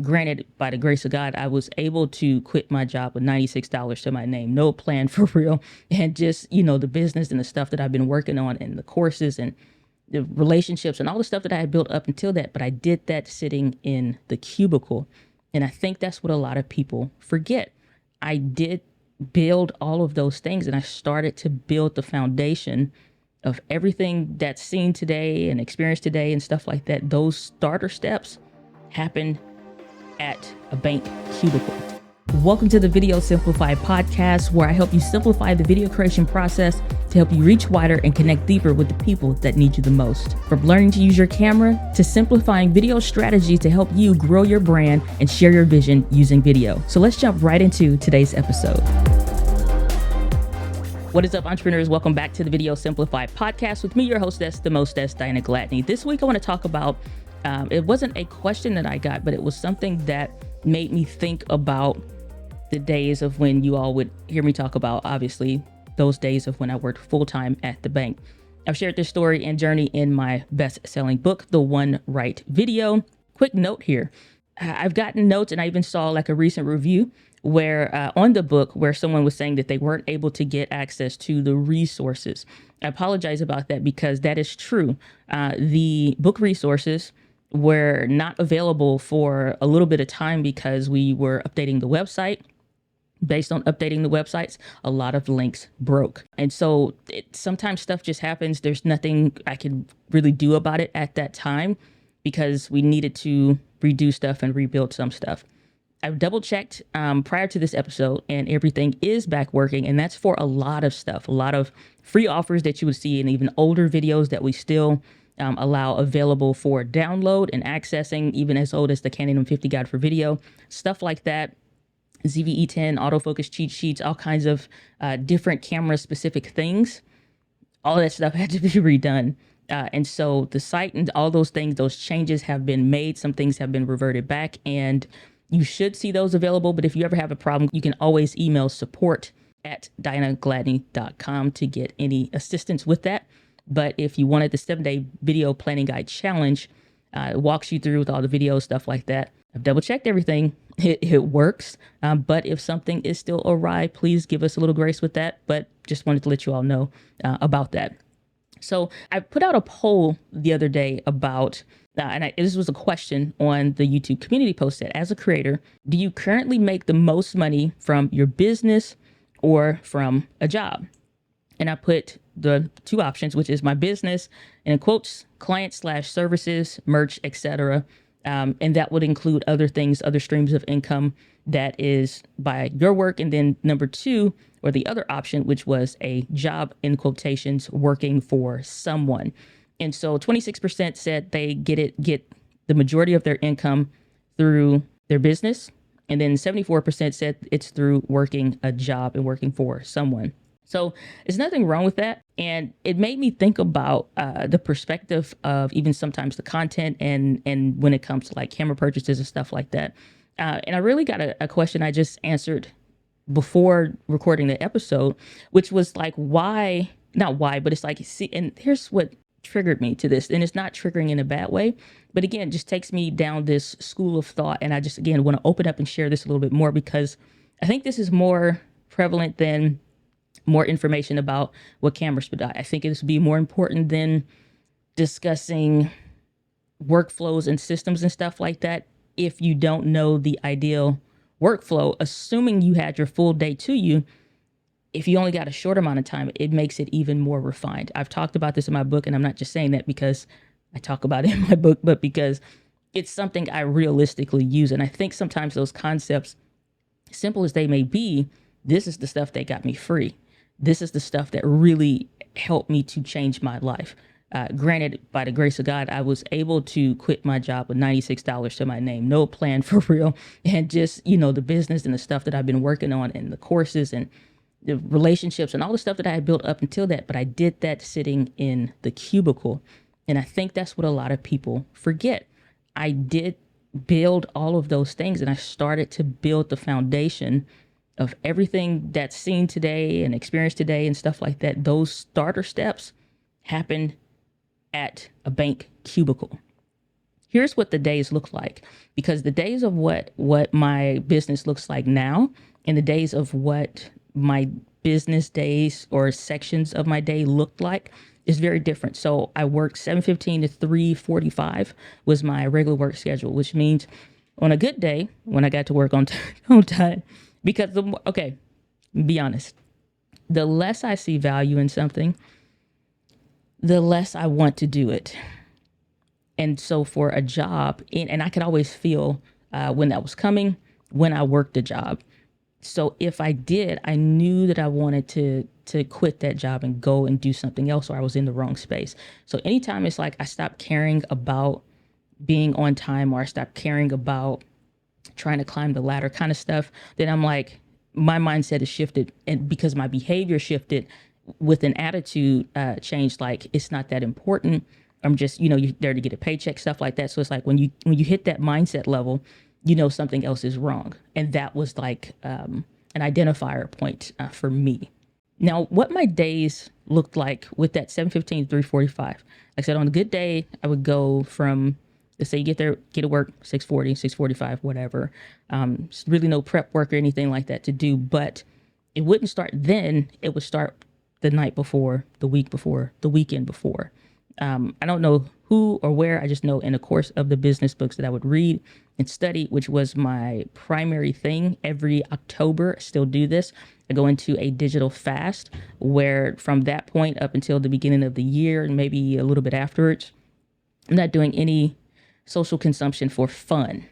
Granted, by the grace of God, I was able to quit my job with $96 to my name, no plan for real. And just, the business and the stuff that I've been working on and the courses and the relationships and all the stuff that I had built up until that. But I did that sitting in the cubicle. And I think that's what a lot of people forget. I did build all of those things, and I started to build the foundation of everything that's seen today and experienced today and stuff like that. Those starter steps happened at a bank cubicle. Welcome to the Video Simplified podcast, where I help you simplify the video creation process to help you reach wider and connect deeper with the people that need you the most. From learning to use your camera to simplifying video strategies to help you grow your brand and share your vision using video. So let's jump right into today's episode. What is up, entrepreneurs? Welcome back to the Video Simplified podcast with me, your hostess, the mostess, Diana Gladney. This week, I want to talk about, it wasn't a question that I got, but it was something that made me think about the days of when you all would hear me talk about, obviously, those days of when I worked full-time at the bank. I've shared this story and journey in my best-selling book, The One Right Video. Quick note here. I've gotten notes, and I even saw like a recent review where on the book where someone was saying that they weren't able to get access to the resources. I apologize about that because that is true. The book resources were not available for a little bit of time because we were updating the website. Based on updating the websites, a lot of links broke. And so sometimes stuff just happens. There's nothing I could really do about it at that time because we needed to redo stuff and rebuild some stuff. I've double checked prior to this episode and everything is back working. And that's for a lot of stuff, a lot of free offers that you would see and even older videos that we still allow available for download and accessing, even as old as the Canon M50 Guide for Video, stuff like that. ZVE10, autofocus cheat sheets, all kinds of different camera specific things. All that stuff had to be redone. And so the site and all those things, those changes have been made. Some things have been reverted back and you should see those available. But if you ever have a problem, you can always email support@dianagladney.com to get any assistance with that. But if you wanted the 7-day video planning guide challenge, it walks you through with all the videos, stuff like that. I've double checked everything. It works. But if something is still awry, please give us a little grace with that. But just wanted to let you all know about that. So I put out a poll the other day about, this was a question on the YouTube community post that as a creator, do you currently make the most money from your business or from a job? And I put the two options, which is my business and in quotes, client/services, merch, etc. And that would include other things, other streams of income that is by your work. And then number two, or the other option, which was a job in quotations working for someone. And so 26% said they get the majority of their income through their business. And then 74% said it's through working a job and working for someone. So there's nothing wrong with that. And it made me think about the perspective of even sometimes the content and when it comes to like camera purchases and stuff like that. And I really got a question I just answered before recording the episode, which was like, not why, but it's like, see, and here's what triggered me to this. And it's not triggering in a bad way, but again, just takes me down this school of thought. And I just, again, want to open up and share this a little bit more because I think this is more prevalent than more information about what cameras would. I think it would be more important than discussing workflows and systems and stuff like that. If you don't know the ideal workflow, assuming you had your full day to you, if you only got a short amount of time, it makes it even more refined. I've talked about this in my book, and I'm not just saying that because I talk about it in my book, but because it's something I realistically use. And I think sometimes those concepts, simple as they may be, this is the stuff that got me free. This is the stuff that really helped me to change my life. Granted, by the grace of God, I was able to quit my job with $96 to my name, no plan for real. And just, the business and the stuff that I've been working on and the courses and the relationships and all the stuff that I had built up until that. But I did that sitting in the cubicle. And I think that's what a lot of people forget. I did build all of those things and I started to build the foundation of everything that's seen today and experienced today and stuff like that. Those starter steps happened at a bank cubicle. here's what the days look like, because the days of what my business looks like now and the days of what my business days or sections of my day looked like is very different. So I worked 7:15 to 3:45 was my regular work schedule, which means on a good day when I got to work on on time, because be honest, the less I see value in something, the less I want to do it. And so for a job, and I could always feel when that was coming when I worked a job. So if I did, I knew that I wanted to quit that job and go and do something else, or I was in the wrong space. So anytime it's like I stopped caring about being on time, or I stopped caring about trying to climb the ladder kind of stuff, then I'm like, my mindset is shifted, and because my behavior shifted with an attitude change, like it's not that important. I'm just, you're there to get a paycheck, stuff like that. So it's like when you hit that mindset level, something else is wrong. And that was like an identifier point for me. Now, what my days looked like with that 7:15 to 3:45, like I said, on a good day, I would go from, let's say you get to work 6:40, 6:45, whatever. Really no prep work or anything like that to do, but it wouldn't start then. It would start the night before, the week before, the weekend before. I don't know who or where. I just know in the course of the business books that I would read and study, which was my primary thing. Every October, I still do this. I go into a digital fast where from that point up until the beginning of the year and maybe a little bit afterwards, I'm not doing any social consumption for fun.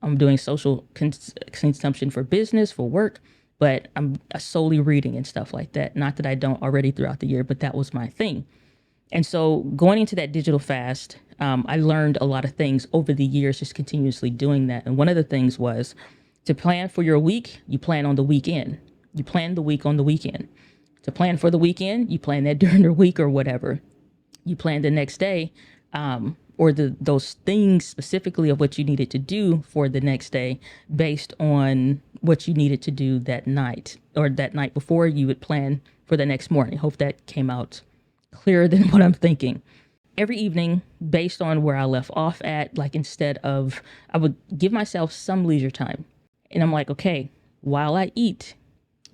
I'm doing social consumption for business, for work, but I'm solely reading and stuff like that. Not that I don't already throughout the year, but that was my thing. And so going into that digital fast, I learned a lot of things over the years, just continuously doing that. And one of the things was to plan for your week, you plan on the weekend. You plan the week on the weekend. To plan for the weekend, you plan that during the week or whatever. You plan the next day, or those things specifically of what you needed to do for the next day based on what you needed to do that night, or that night before you would plan for the next morning. Hope that came out clearer than what I'm thinking. Every evening, based on where I left off at, like I would give myself some leisure time. And I'm like, okay, while I eat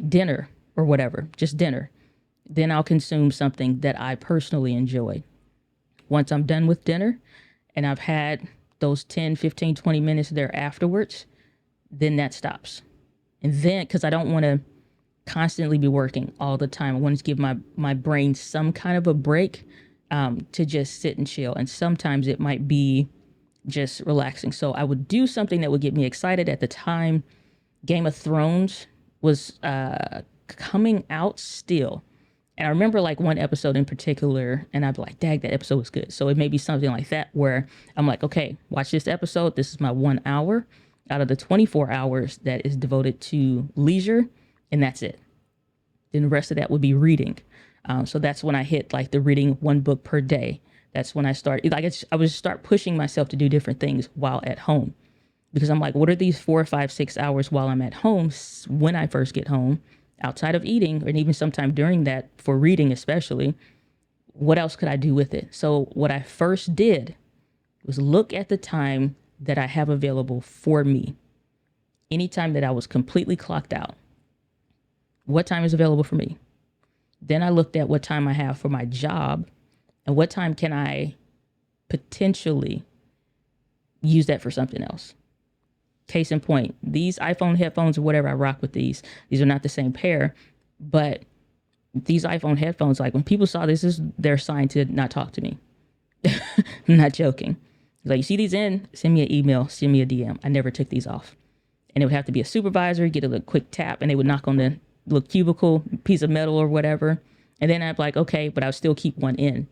dinner or whatever, just dinner, then I'll consume something that I personally enjoy. Once I'm done with dinner and I've had those 10, 15, 20 minutes there afterwards, then that stops. And then, because I don't want to constantly be working all the time, I want to give my brain some kind of a break to just sit and chill. And sometimes it might be just relaxing. So I would do something that would get me excited. At the time, Game of Thrones was coming out still. And I remember like one episode in particular, and I'd be like, dang, that episode was good. So it may be something like that where I'm like, okay, watch this episode. This is my 1 hour out of the 24 hours that is devoted to leisure, and that's it. Then the rest of that would be reading. So that's when I hit like the reading one book per day. That's when I would start pushing myself to do different things while at home. Because I'm like, what are these 4, 5, 6 hours while I'm at home when I first get home, outside of eating, and even sometime during that for reading especially, what else could I do with it? So what I first did was look at the time that I have available for me. Anytime that I was completely clocked out, what time is available for me? Then I looked at what time I have for my job and what time can I potentially use that for something else. Case in point, these iPhone headphones or whatever, I rock with these. These are not the same pair, but these iPhone headphones, like when people saw this is their sign to not talk to me. I'm not joking. Like, you see these in, send me an email, send me a DM. I never took these off. And it would have to be a supervisor, get a little quick tap, and they would knock on the little cubicle, piece of metal or whatever. And then I'd be like, okay, but I'll still keep one in.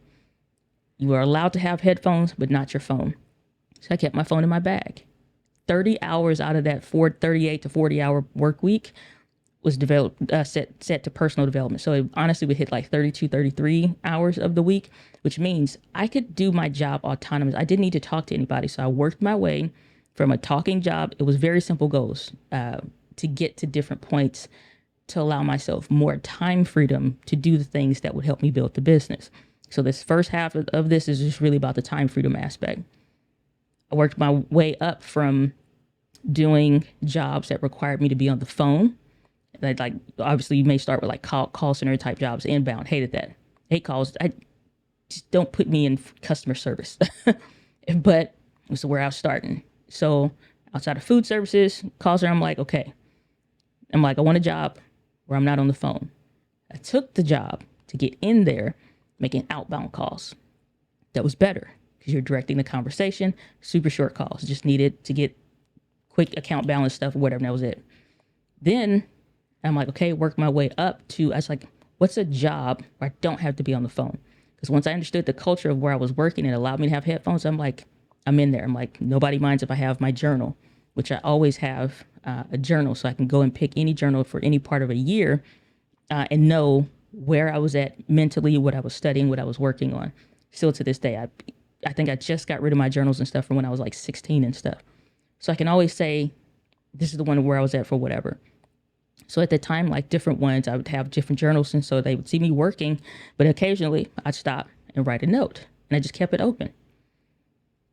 You are allowed to have headphones, but not your phone. So I kept my phone in my bag. 30 hours out of that 38 to 40 hour work week was set to personal development. So it honestly would hit like 32, 33 hours of the week, which means I could do my job autonomous. I didn't need to talk to anybody. So I worked my way from a talking job. It was very simple goals to get to different points to allow myself more time freedom to do the things that would help me build the business. So this first half of this is just really about the time freedom aspect. I worked my way up from doing jobs that required me to be on the phone. Like obviously you may start with like call center type jobs, inbound. Hated that. Hate calls. I just don't put me in customer service. But it's where I was starting. So outside of food services, call center, I'm like, okay. I'm like, I want a job where I'm not on the phone. I took the job to get in there making outbound calls. That was better because you're directing the conversation, super short calls. Just needed to get quick account balance stuff or whatever, and that was it. Then I'm like, okay, work my way up to, I was like, what's a job where I don't have to be on the phone? Because once I understood the culture of where I was working and allowed me to have headphones, I'm like, I'm in there. I'm like, nobody minds if I have my journal, which I always have a journal. So I can go and pick any journal for any part of a year and know where I was at mentally, what I was studying, what I was working on. Still to this day, I think I just got rid of my journals and stuff from when I was like 16 and stuff. So I can always say, this is the one where I was at for whatever. So at the time, like different ones, I would have different journals. And so they would see me working, but occasionally I'd stop and write a note, and I just kept it open.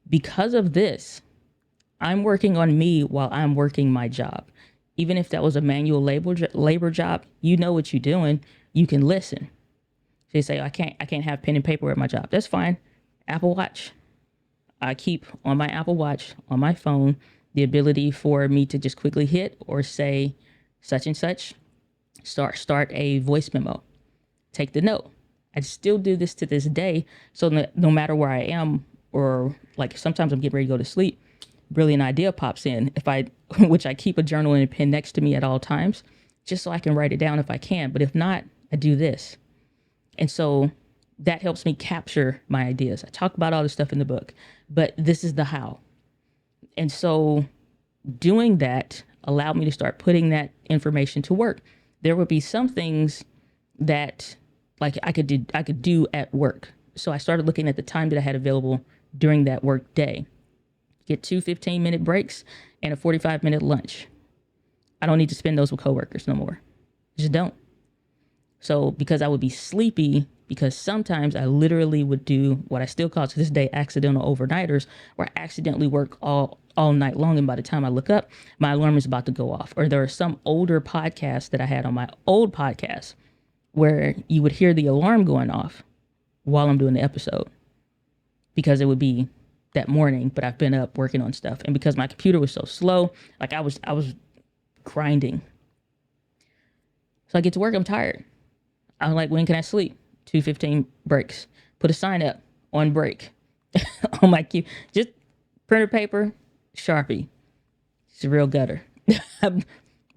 Because of this, I'm working on me while I'm working my job. Even if that was a manual labor job, you know what you're doing. You can listen. So you say, I can't have pen and paper at my job. That's fine. Apple Watch. I keep on my Apple Watch on my phone the ability for me to just quickly hit or say such and such, start a voice memo, take the note. I still do this to this day. So no matter where I am, or like sometimes I'm getting ready to go to sleep, brilliant idea pops in, which I keep a journal and a pen next to me at all times, just so I can write it down if I can. But if not, I do this. And so that helps me capture my ideas. I talk about all this stuff in the book, but this is the how. And so doing that allowed me to start putting that information to work. There would be some things that like I could do at work. So I started looking at the time that I had available during that work day. Get 2 15-minute breaks and a 45-minute lunch. I don't need to spend those with coworkers no more. Just don't. So because I would be sleepy, because sometimes I literally would do what I still call to this day accidental overnighters, where I accidentally work all night long, and by the time I look up, my alarm is about to go off. Or there are some older podcasts that I had on my old podcast where you would hear the alarm going off while I'm doing the episode, because it would be that morning, but I've been up working on stuff. And because my computer was so slow, like I was grinding. So I get to work, I'm tired. I'm like, when can I sleep? 2 15 breaks. Put a sign up on break on my queue. Just printer paper, Sharpie. It's a real gutter. It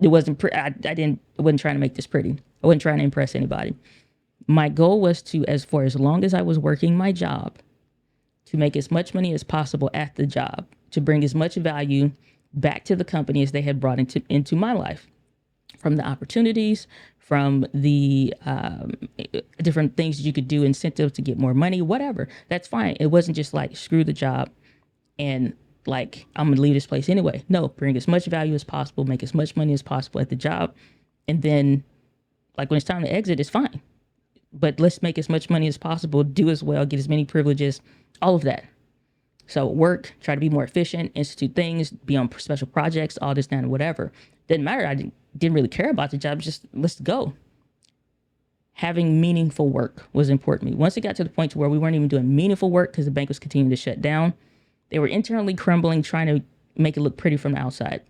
wasn't I wasn't trying to make this pretty. I wasn't trying to impress anybody. My goal was to, for as long as I was working my job, to make as much money as possible at the job, to bring as much value back to the company as they had brought into my life, from the opportunities, from the different things you could do, incentives to get more money, whatever. That's fine. It wasn't just like, screw the job and like, I'm going to leave this place anyway. No, bring as much value as possible, make as much money as possible at the job. And then like when it's time to exit, it's fine. But let's make as much money as possible, do as well, get as many privileges, all of that. So work, try to be more efficient, institute things, be on special projects, all this, that, and whatever. Didn't matter. I didn't really care about the job. Just let's go. Having meaningful work was important to me. Once it got to the point to where we weren't even doing meaningful work because the bank was continuing to shut down, they were internally crumbling, trying to make it look pretty from the outside.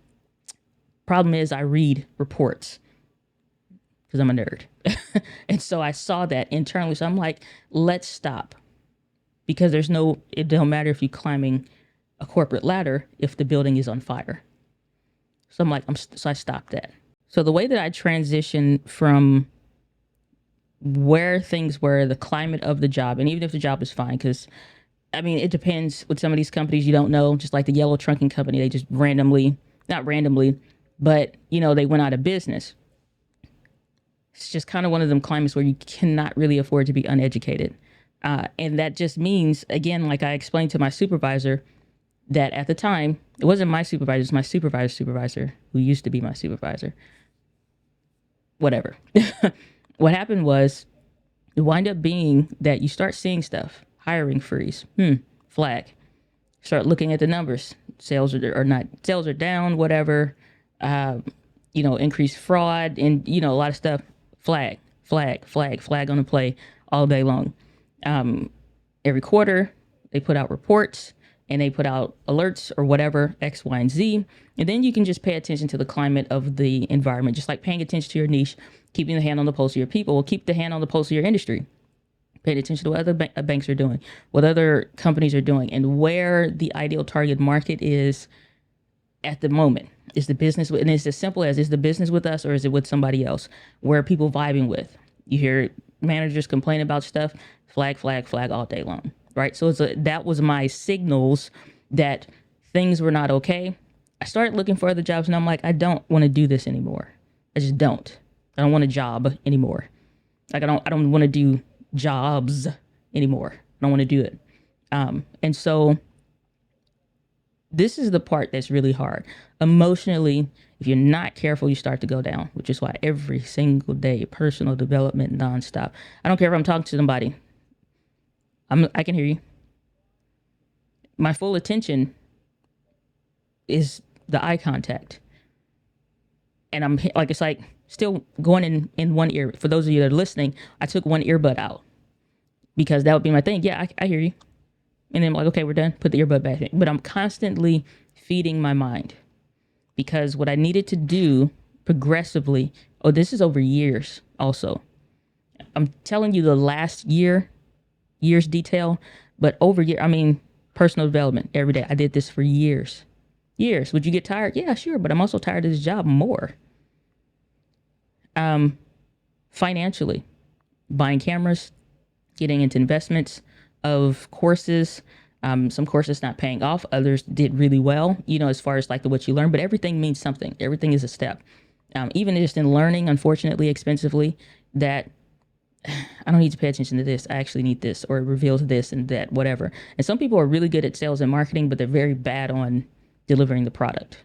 Problem is, I read reports because I'm a nerd. And so I saw that internally. So I'm like, let's stop. Because it don't matter if you're climbing a corporate ladder if the building is on fire. So I'm like, so I stopped that. So the way that I transitioned from where things were, the climate of the job, and even if the job is fine, because I mean, it depends with some of these companies you don't know, just like the yellow trunking company, they just not randomly, but they went out of business. It's just kind of one of them climates where you cannot really afford to be uneducated. And that just means, again, like I explained to my supervisor, that at the time, it wasn't my supervisor, it was my supervisor, who used to be my supervisor. Whatever. What happened was, it wound up being that you start seeing stuff, hiring freeze, flag. Start looking at the numbers. Sales are not, sales are down, whatever. Uh, increased fraud and, a lot of stuff. Flag, flag, flag, flag on the play all day long. Every quarter, they put out reports and they put out alerts or whatever, X, Y, and Z. And then you can just pay attention to the climate of the environment, just like paying attention to your niche, keeping the hand on the pulse of your people, will keep the hand on the pulse of your industry. Paying attention to what other banks are doing, what other companies are doing, and where the ideal target market is at the moment. Is the business, and it's as simple as, is the business with us or is it with somebody else? Where are people vibing with? You hear managers complain about stuff, flag, flag, flag all day long, right? So that was my signals that things were not okay. I started looking for other jobs and I'm like, I don't want to do this anymore. I just don't. I don't want a job anymore. Like I don't want to do jobs anymore. I don't want to do it. And so this is the part that's really hard. Emotionally, if you're not careful, you start to go down, which is why every single day, personal development nonstop. I don't care if I'm talking to somebody. I can hear you. My full attention is the eye contact. And I'm like, it's like still going in one ear. For those of you that are listening, I took one earbud out because that would be my thing. Yeah, I hear you. And then I'm like, okay, we're done. Put the earbud back in. But I'm constantly feeding my mind because what I needed to do progressively, this is over years also. I'm telling you the last year's detail, but personal development every day. I did this for years. Would you get tired? Yeah, sure. But I'm also tired of this job more. Financially, buying cameras, getting into investments of courses, some courses not paying off, others did really well, as far as like what you learn, but everything means something. Everything is a step. Even just in learning, unfortunately, expensively, that I don't need to pay attention to this. I actually need this, or it reveals this and that, whatever. And some people are really good at sales and marketing, but they're very bad on delivering the product,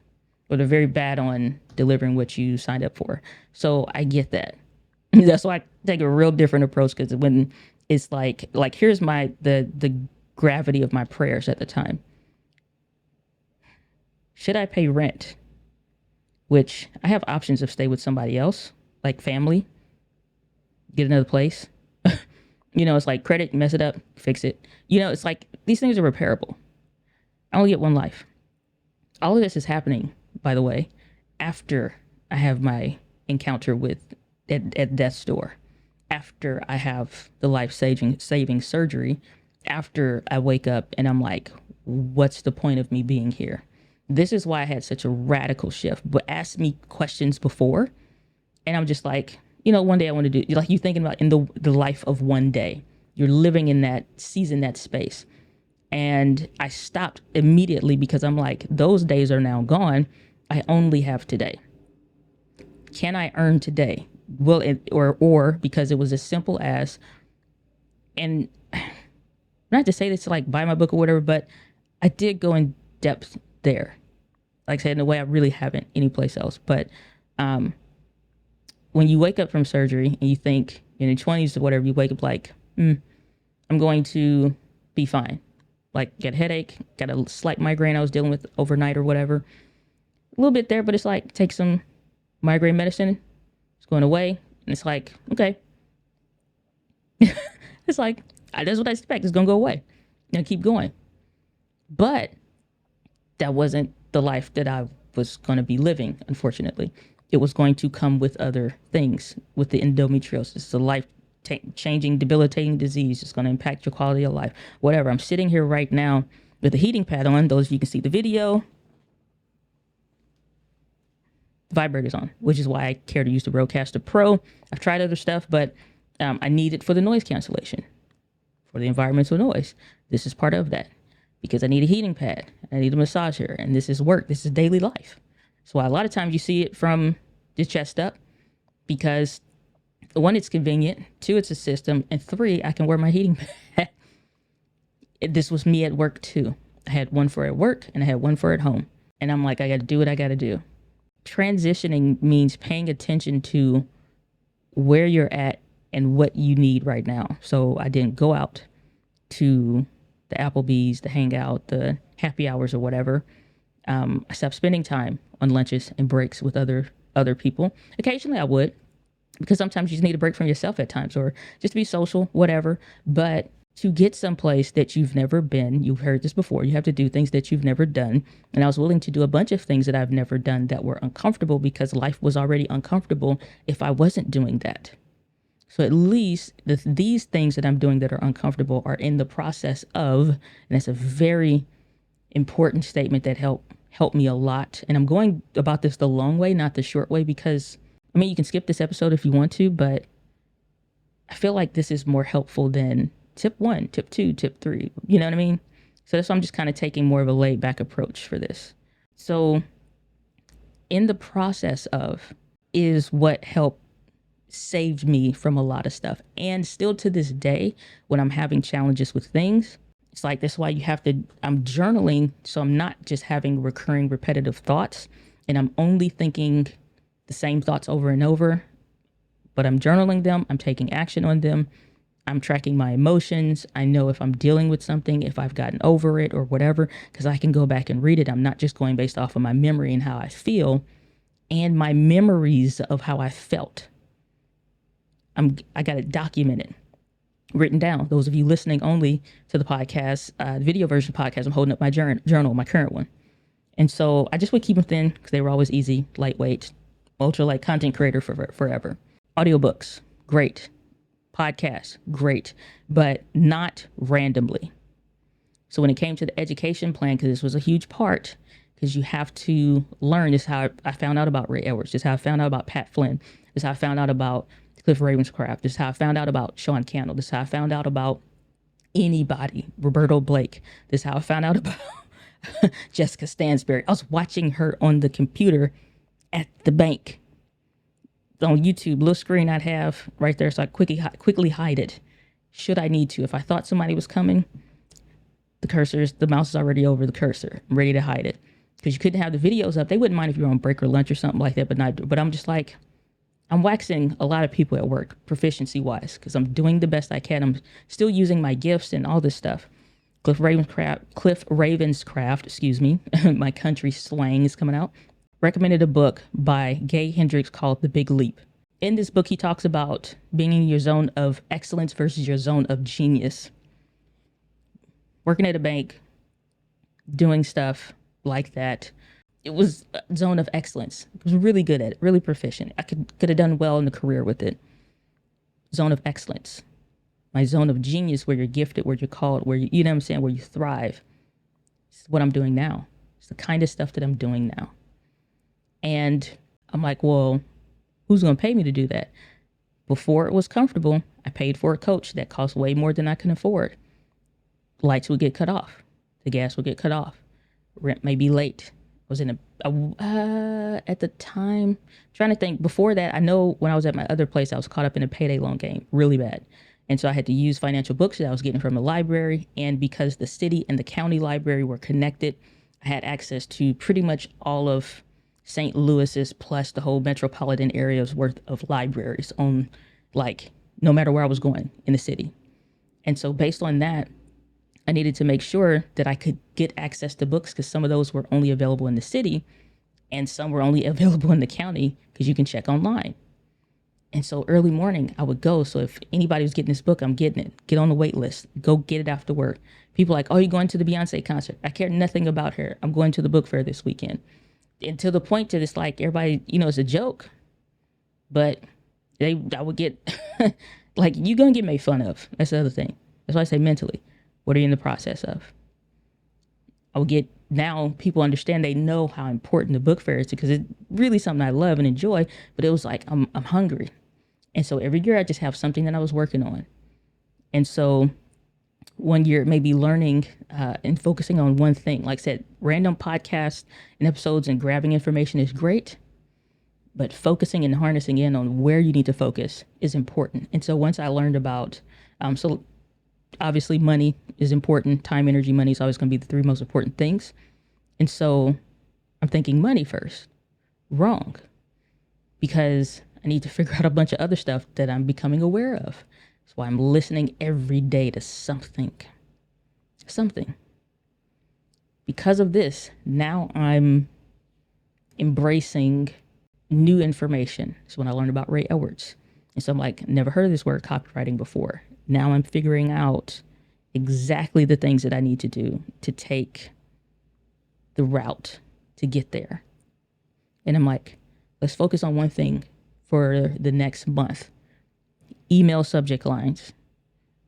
or they're very bad on delivering what you signed up for. So I get that. That's why I take a real different approach, because when it's like here's the gravity of my prayers at the time. Should I pay rent? Which I have options of stay with somebody else, like family, get another place. It's like credit, mess it up, fix it. It's like these things are repairable. I only get one life. All of this is happening, by the way, after I have my encounter at death's door, after I have the life-saving surgery, after I wake up and I'm like, what's the point of me being here? This is why I had such a radical shift. But ask me questions before, and I'm just like, one day I want to do, like you thinking about in the life of one day. You're living in that season, that space. And I stopped immediately because I'm like, those days are now gone. I only have today. Can I earn today? Well, or because it was as simple as, and not to say this to like buy my book or whatever, but I did go in depth there. Like I said, in a way I really haven't anyplace else. But when you wake up from surgery and you think in your 20s or whatever, you wake up like, I'm going to be fine. Like, get a headache, got a slight migraine I was dealing with overnight or whatever. A little bit there, but it's like, take some migraine medicine. It's going away. And it's like, okay. It's like, that's what I expect. It's going to go away. And keep going. But that wasn't the life that I was going to be living, unfortunately. It was going to come with other things, with the endometriosis. It's a life-changing, debilitating disease. It's going to impact your quality of life, whatever. I'm sitting here right now with a heating pad on. Those of you can see the video. Vibrators on, which is why I care to use the Rodecaster Pro. I've tried other stuff, but I need it for the noise cancellation, for the environmental noise. This is part of that, because I need a heating pad. I need a massager, and this is work. This is daily life. So a lot of times you see it from the chest up, because one, it's convenient. Two, it's a system. And three, I can wear my heating pad. This was me at work too. I had one for at work and I had one for at home. And I'm like, I got to do what I got to do. Transitioning means paying attention to where you're at and what you need right now. So I didn't go out to the Applebee's, the Hangout, the happy hours or whatever. I stopped spending time on lunches and breaks with other people. Occasionally I would, because sometimes you just need a break from yourself at times, or just to be social, whatever. But to get someplace that you've never been, you've heard this before, you have to do things that you've never done. And I was willing to do a bunch of things that I've never done that were uncomfortable, because life was already uncomfortable if I wasn't doing that. So at least these things that I'm doing that are uncomfortable are in the process of, and that's a very important statement that helped me a lot. And I'm going about this the long way, not the short way, because I mean, you can skip this episode if you want to, but I feel like this is more helpful than tip 1, tip 2, tip 3. You know what I mean? So that's why I'm just kind of taking more of a laid back approach for this. So in the process of is what helped saved me from a lot of stuff. And still to this day, when I'm having challenges with things, it's like, that's why I'm journaling. So I'm not just having recurring repetitive thoughts and I'm only thinking the same thoughts over and over, but I'm journaling them. I'm taking action on them. I'm tracking my emotions. I know if I'm dealing with something, if I've gotten over it or whatever, because I can go back and read it. I'm not just going based off of my memory and how I feel and my memories of how I felt. I got it documented, written down. Those of you listening only to the podcast, the video version podcast, I'm holding up my journal, my current one. And so I just would keep them thin because they were always easy, lightweight, ultra light content creator for forever. Audiobooks, great. Podcasts, great, but not randomly. So when it came to the education plan, because this was a huge part, because you have to learn. This is how I found out about Ray Edwards. This is how I found out about Pat Flynn. This is how I found out about Cliff Ravenscraft. This is how I found out about Sean Cannell. This is how I found out about anybody, Roberto Blake. This is how I found out about Jessica Stansberry. I was watching her on the computer at the bank on YouTube, little screen I'd have right there, so I quickly hide it should I need to. If I thought somebody was coming, the mouse is already over the cursor. I'm ready to hide it, because you couldn't have the videos up. They wouldn't mind if you were on break or lunch or something like that, but I'm just like, I'm waxing a lot of people at work, proficiency wise, because I'm doing the best I can. I'm still using my gifts and all this stuff. Cliff Ravenscraft, excuse me, my country slang is coming out, recommended a book by Gay Hendricks called The Big Leap. In this book, he talks about being in your zone of excellence versus your zone of genius. Working at a bank, doing stuff like that. It was a zone of excellence. I was really good at it, really proficient. I could have done well in the career with it. Zone of excellence. My zone of genius, where you're gifted, where you're called, where you know what I'm saying, where you thrive. It's what I'm doing now. It's the kind of stuff that I'm doing now. And I'm like, well, who's going to pay me to do that? Before it was comfortable, I paid for a coach that cost way more than I can afford. Lights would get cut off. The gas would get cut off. Rent may be late. I was in at the time, trying to think, before that, I know when I was at my other place, I was caught up in a payday loan game really bad. And so I had to use financial books that I was getting from the library. And because the city and the county library were connected, I had access to pretty much all of St. Louis's plus the whole metropolitan area's worth of libraries on, like, no matter where I was going in the city. And so based on that, I needed to make sure that I could get access to books, because some of those were only available in the city and some were only available in the county because you can check online. And so early morning I would go. So if anybody was getting this book, I'm getting it. Get on the wait list. Go get it after work. People are like, oh, you're going to the Beyonce concert. I care nothing about her. I'm going to the book fair this weekend. And to the point that it's like, everybody, it's a joke, but I would get like, you're going to get made fun of. That's the other thing. That's why I say mentally, what are you in the process of? I would get, now people understand, they know how important the book fair is, because it's really something I love and enjoy, but it was like, I'm hungry. And so every year I just have something that I was working on. And so one year maybe learning and focusing on one thing. Like I said, random podcasts and episodes and grabbing information is great, but focusing and harnessing in on where you need to focus is important. And so once I learned about, so obviously money is important. Time, energy, money is always going to be the three most important things. And so I'm thinking money first. Wrong. Because I need to figure out a bunch of other stuff that I'm becoming aware of. That's why I'm listening every day to something. because of this, now I'm embracing new information. So when I learned about Ray Edwards, and so I'm like, never heard of this word copywriting before. Now I'm figuring out exactly the things that I need to do to take the route to get there. And I'm like, let's focus on one thing for the next month. Email subject lines,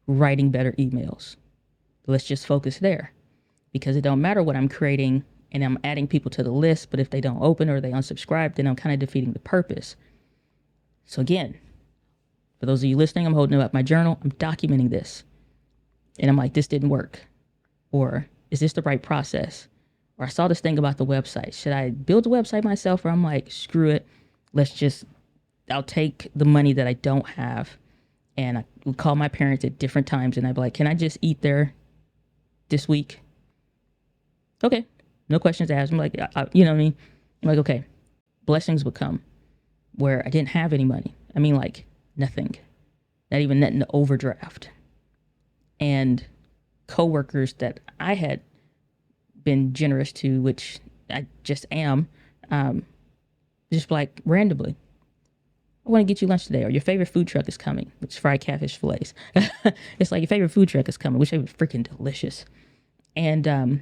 writing better emails. Let's just focus there, because it don't matter what I'm creating and I'm adding people to the list, but if they don't open or they unsubscribe, then I'm kind of defeating the purpose. So again, for those of you listening, I'm holding up my journal. I'm documenting this. And I'm like, this didn't work. Or is this the right process? Or I saw this thing about the website. Should I build a website myself? Or I'm like, screw it. I'll take the money that I don't have. And I would call my parents at different times and I'd be like, can I just eat there this week? Okay. No questions asked. I'm like, you know what I mean? I'm like, okay. Blessings would come where I didn't have any money. I mean, like nothing. Not even net in the overdraft. And coworkers that I had been generous to, which I just am, just like randomly, I want to get you lunch today, or your favorite food truck is coming, which is fried catfish fillets. It's like your favorite food truck is coming, which was freaking delicious. And,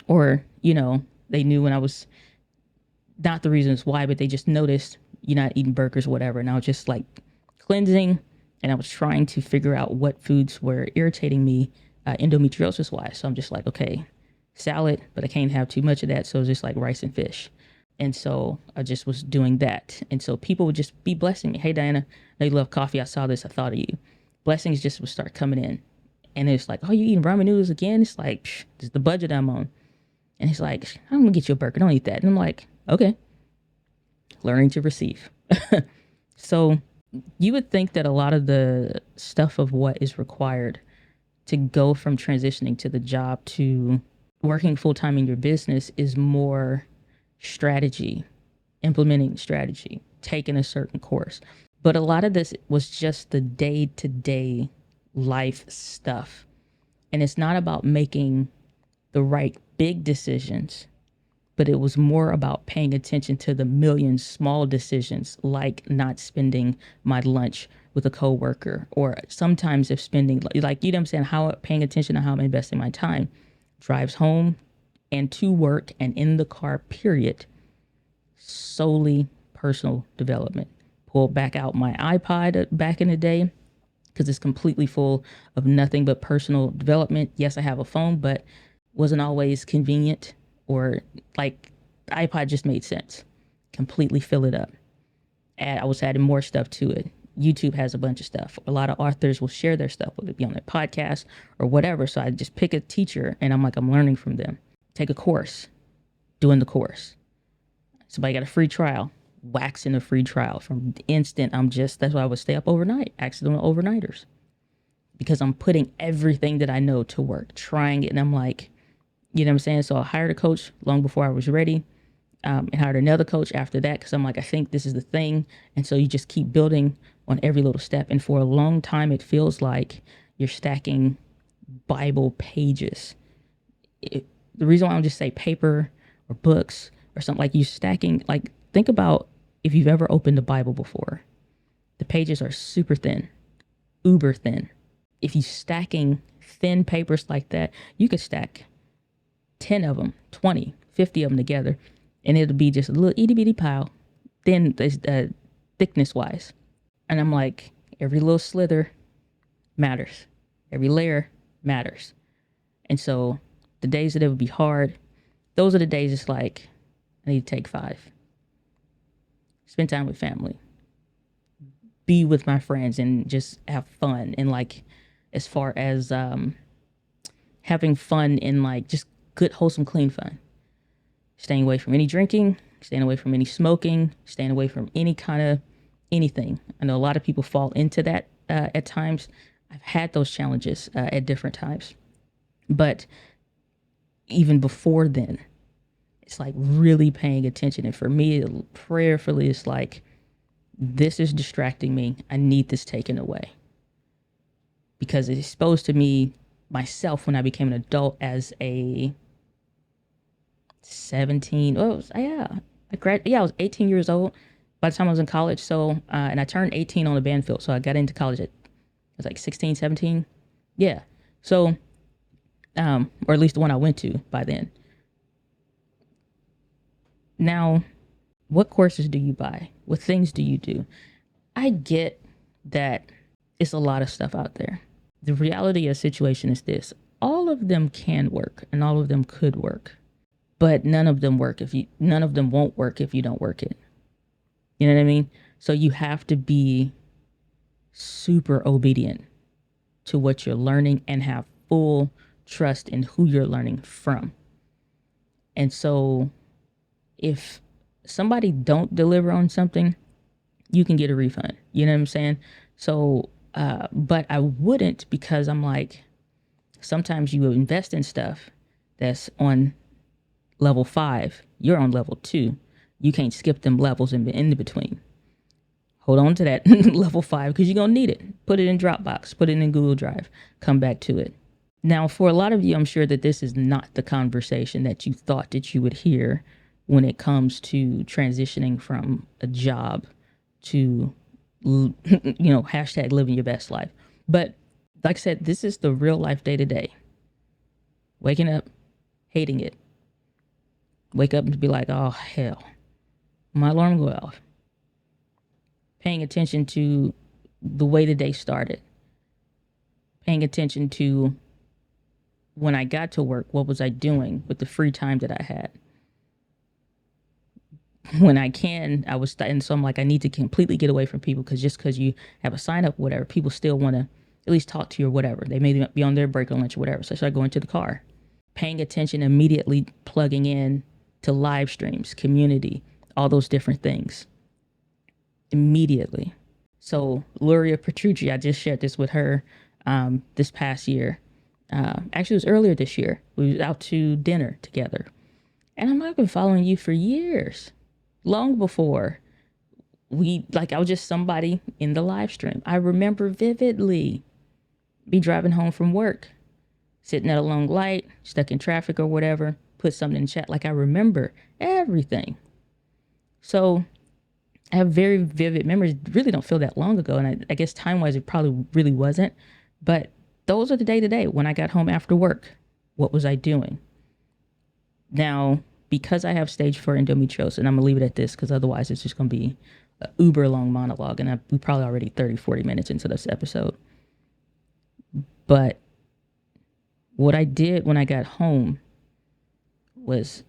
or, you know, they knew when I was, not the reasons why, but they just noticed you're not eating burgers or whatever. And I was just like cleansing, and I was trying to figure out what foods were irritating me, endometriosis wise. So I'm just like, okay, salad, but I can't have too much of that. So it's just like rice and fish. And so I just was doing that. And so people would just be blessing me. Hey, Diana, I know you love coffee. I saw this. I thought of you. Blessings just would start coming in. And it's like, oh, you eating ramen noodles again? It's like, this is the budget I'm on. And he's like, I'm going to get you a burger. Don't eat that. And I'm like, okay. Learning to receive. So you would think that a lot of the stuff of what is required to go from transitioning to the job to working full-time in your business is more strategy, implementing strategy, taking a certain course. But a lot of this was just the day-to-day life stuff. And it's not about making the right big decisions, but it was more about paying attention to the million small decisions, like not spending my lunch with a coworker, or sometimes if spending, like, you know what I'm saying, how paying attention to how I'm investing my time, drives home and to work and in the car, period. Solely personal development. Pull back out my iPod back in the day, because it's completely full of nothing but personal development. Yes, I have a phone, but wasn't always convenient, or like the iPod just made sense. Completely fill it up. I was adding more stuff to it. YouTube has a bunch of stuff. A lot of authors will share their stuff, whether it be on their podcast or whatever. So I just pick a teacher and I'm like, I'm learning from them. Take a course, doing the course. Somebody got a free trial, waxing a free trial. From the instant, that's why I would stay up overnight, accidental overnighters. Because I'm putting everything that I know to work, trying it. And I'm like, you know what I'm saying? So I hired a coach long before I was ready, and hired another coach after that, because I'm like, I think this is the thing. And so you just keep building on every little step. And for a long time, it feels like you're stacking Bible pages. The reason why I don't just say paper or books or something, like you stacking, like think about if you've ever opened the Bible before. The pages are super thin, uber thin. If you stacking thin papers like that, you could stack 10 of them, 20, 50 of them together, and it'll be just a little itty bitty pile, thin, thickness wise. And I'm like, every little slither matters. Every layer matters. And so the days that it would be hard, those are the days it's like, I need to take 5. Spend time with family. Be with my friends and just have fun. And like, as far as having fun in like just good, wholesome, clean fun. Staying away from any drinking, staying away from any smoking, staying away from any kind of anything. I know a lot of people fall into that at times. I've had those challenges at different times. But even before then, it's like really paying attention. And for me, prayerfully, it's like, this is distracting me. I need this taken away. Because it exposed to me myself when I became an adult as a 17. Oh, I was 18 years old by the time I was in college. So, and I turned 18 on the band field. So I got into college I was like 16, 17. Yeah. So, or at least the one I went to by then. Now, what courses do you buy? What things do you do? I get that it's a lot of stuff out there. The reality of the situation is this: all of them can work and all of them could work, but none of them won't work if you don't work it. You know what I mean? So you have to be super obedient to what you're learning and have full trust in who you're learning from. And so if somebody don't deliver on something, you can get a refund. You know what I'm saying? So, but I wouldn't, because I'm like, sometimes you invest in stuff that's on level 5, you're on level 2. You can't skip them levels in between. Hold on to that level 5 because you're going to need it. Put it in Dropbox, put it in Google Drive, come back to it. Now, for a lot of you, I'm sure that this is not the conversation that you thought that you would hear when it comes to transitioning from a job to, hashtag living your best life. But like I said, this is the real life day to day. Waking up, hating it. Wake up and be like, oh, hell, my alarm go off. Paying attention to the way the day started. Paying attention to when I got to work, what was I doing with the free time that I had? When I can, and so I'm like, I need to completely get away from people, because just because you have a sign up or whatever, people still want to at least talk to you or whatever. They may be on their break or lunch or whatever. So I start going to the car. Paying attention, immediately plugging in to live streams, community, all those different things. Immediately. So Luria Petrucci, I just shared this with her this past year. Actually, it was earlier this year. We was out to dinner together. And I've been following you for years. Long before I was just somebody in the live stream. I remember vividly be driving home from work, sitting at a long light, stuck in traffic or whatever, put something in chat. Like, I remember everything. So I have very vivid memories. Really don't feel that long ago. And I guess time-wise, it probably really wasn't. But those are the day-to-day. When I got home after work, what was I doing? Now, because I have stage 4 endometriosis, and I'm going to leave it at this because otherwise it's just going to be an uber long monologue. And we probably already 30, 40 minutes into this episode. But what I did when I got home was,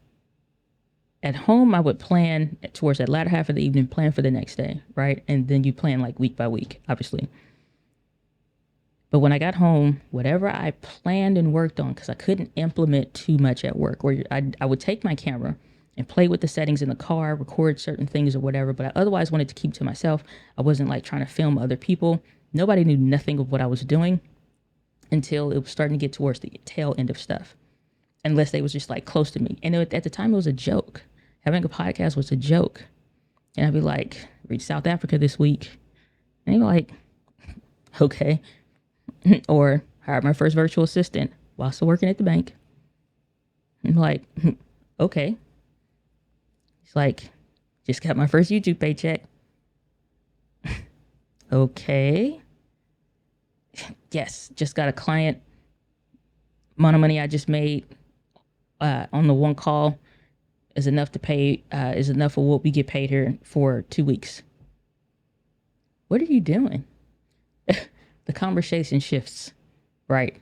at home, I would plan towards that latter half of the evening, plan for the next day, right? And then you plan like week by week, obviously. But when I got home, whatever I planned and worked on, because I couldn't implement too much at work, or I would take my camera and play with the settings in the car, record certain things or whatever, but I otherwise wanted to keep to myself. I wasn't like trying to film other people. Nobody knew nothing of what I was doing until it was starting to get towards the tail end of stuff, unless they was just like close to me. And at the time, it was a joke. Having a podcast was a joke. And I'd be like, reach South Africa this week. And they'd be like, okay. Or hired my first virtual assistant while still working at the bank. I'm like, okay. It's like, just got my first YouTube paycheck. Okay. Yes, just got a client. Amount of money I just made on the one call is enough for what we get paid here for 2 weeks. What are you doing? The conversation shifts, right?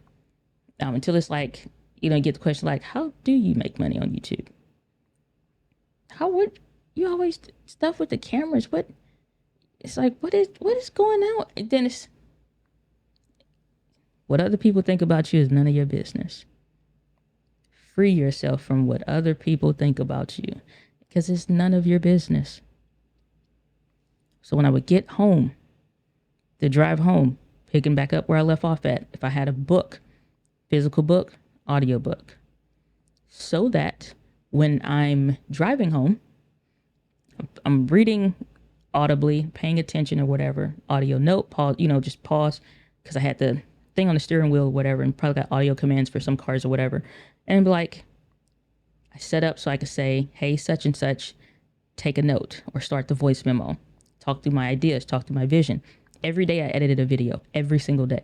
Until it's like, you get the question like, how do you make money on YouTube? How would you always stuff with the cameras? What? It's like, what is going on? And then it's, what other people think about you is none of your business. Free yourself from what other people think about you, because it's none of your business. So when I would get home, the drive home, picking back up where I left off at, if I had a book, physical book, audio book, so that when I'm driving home, I'm reading audibly, paying attention or whatever, audio note, pause, just pause, because I had the thing on the steering wheel or whatever, and probably got audio commands for some cars or whatever, and be like, I set up so I could say, hey, such and such, take a note or start the voice memo, talk through my ideas, talk through my vision. Every day I edited a video, every single day,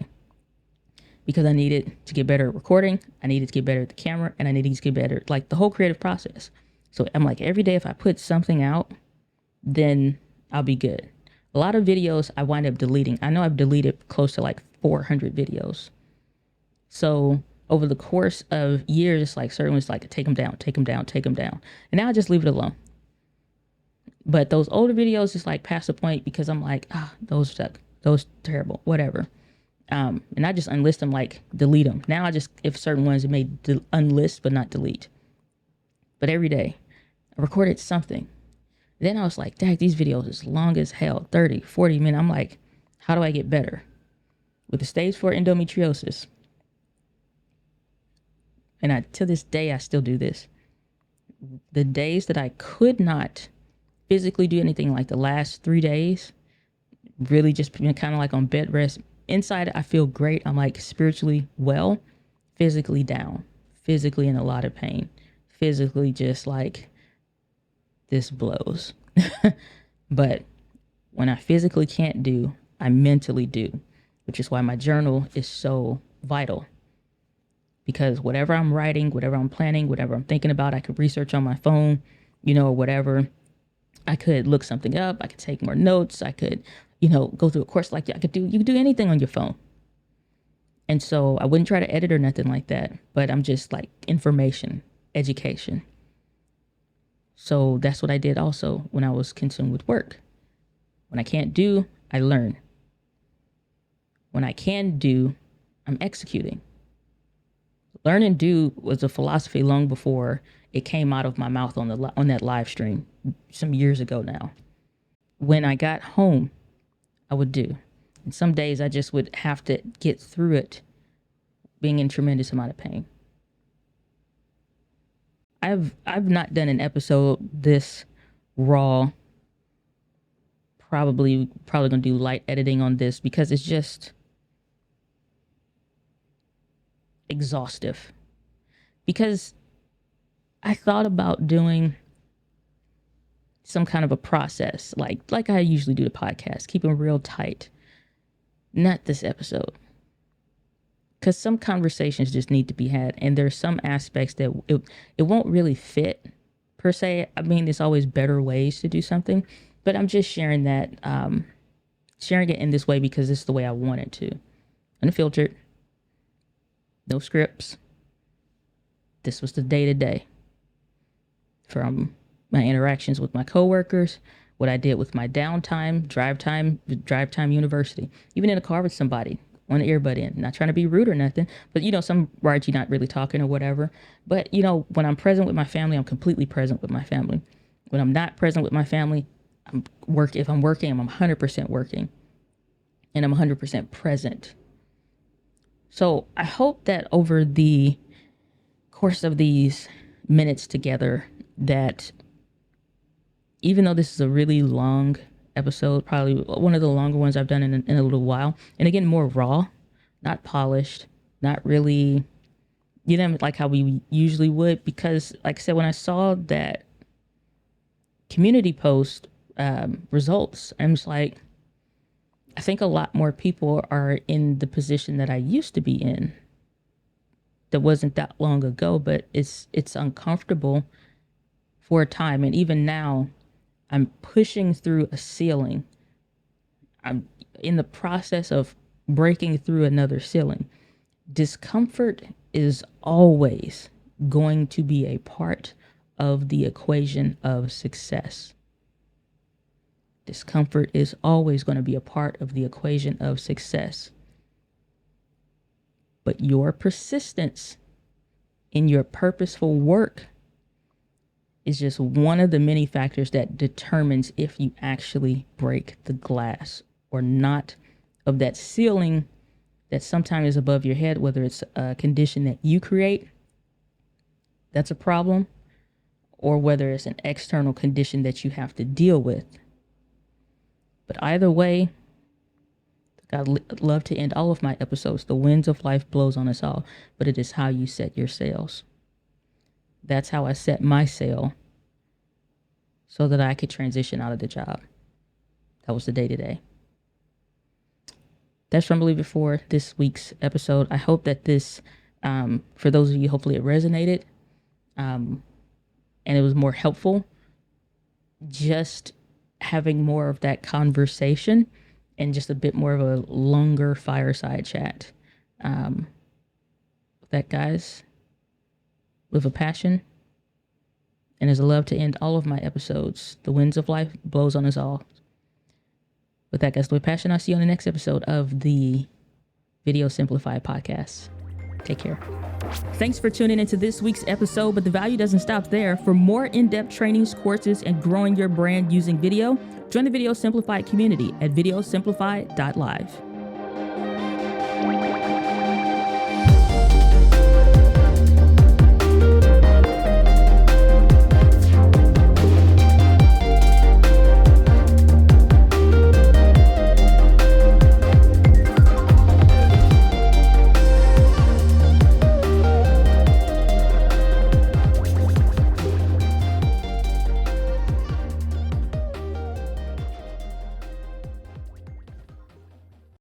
because I needed to get better at recording. I needed to get better at the camera, and I needed to get better at like the whole creative process. So I'm like, every day if I put something out, then I'll be good. A lot of videos I wind up deleting. I know I've deleted close to like 400 videos. So over the course of years, it's like certain ones like take them down, take them down, take them down. And now I just leave it alone. But those older videos is like past the point because I'm like, those suck, those terrible, whatever. And I just unlist them, like delete them. Now I just, if certain ones, it may unlist but not delete. But every day I recorded something. Then I was like, dang, these videos is long as hell, 30, 40 minutes. I'm like, how do I get better? With the stage 4 endometriosis, and to this day, I still do this. The days that I could not physically do anything, like the last 3 days, really just been kind of like on bed rest. Inside, I feel great. I'm like spiritually well, physically down, physically in a lot of pain, physically just like, this blows. But when I physically can't do, I mentally do, which is why my journal is so vital. Because whatever I'm writing, whatever I'm planning, whatever I'm thinking about, I could research on my phone, or whatever. I could look something up. I could take more notes. I could, go through a course. Like you could do anything on your phone. And so I wouldn't try to edit or nothing like that, but I'm just like information, education. So that's what I did also when I was consumed with work. When I can't do, I learn. When I can do, I'm executing. Learn and do was a philosophy long before it came out of my mouth on that live stream some years ago now. When I got home, I would do. And some days I just would have to get through it being in tremendous amount of pain. I've not done an episode this raw. Probably gonna do light editing on this because it's just exhaustive. Because I thought about doing some kind of a process, like I usually do the podcast, keeping real tight. Not this episode. Because some conversations just need to be had, and there's some aspects that it won't really fit per se. I mean, there's always better ways to do something, but I'm just sharing that, sharing it in this way because this is the way I want it to. Unfiltered, no scripts. This was the day-to-day from my interactions with my coworkers, what I did with my downtime, drive time university, even in a car with somebody. On the earbud in, not trying to be rude or nothing, but some rides you're not really talking or whatever. But when I'm present with my family, I'm completely present with my family. When I'm not present with my family, if I'm working, I'm 100% working, and I'm 100% present. So I hope that over the course of these minutes together, that even though this is a really long episode, probably one of the longer ones I've done in a little while. And again, more raw, not polished, not really, like how we usually would. Because like I said, when I saw that community post results, I'm just like, I think a lot more people are in the position that I used to be in. That wasn't that long ago, but it's uncomfortable for a time. And even now, I'm pushing through a ceiling. I'm in the process of breaking through another ceiling. Discomfort is always going to be a part of the equation of success. Discomfort is always going to be a part of the equation of success. But your persistence in your purposeful work is just one of the many factors that determines if you actually break the glass or not of that ceiling that sometimes is above your head, whether it's a condition that you create, that's a problem, or whether it's an external condition that you have to deal with. But either way, I'd love to end all of my episodes. The winds of life blows on us all, but it is how you set your sails. That's how I set my sail so that I could transition out of the job. That was the day-to-day. That's from Believe It for this week's episode. I hope that this, for those of you, hopefully it resonated and it was more helpful. Just having more of that conversation and just a bit more of a longer fireside chat. That, guys, with a passion and as a love to end all of my episodes, the winds of life blows on us all. With that, guys, with passion, I'll see you on the next episode of the Video Simplified podcast. Take care. Thanks for tuning into this week's episode, but the value doesn't stop there. For more in-depth trainings, courses, and growing your brand using video, join the Video Simplified community at videosimplified.live.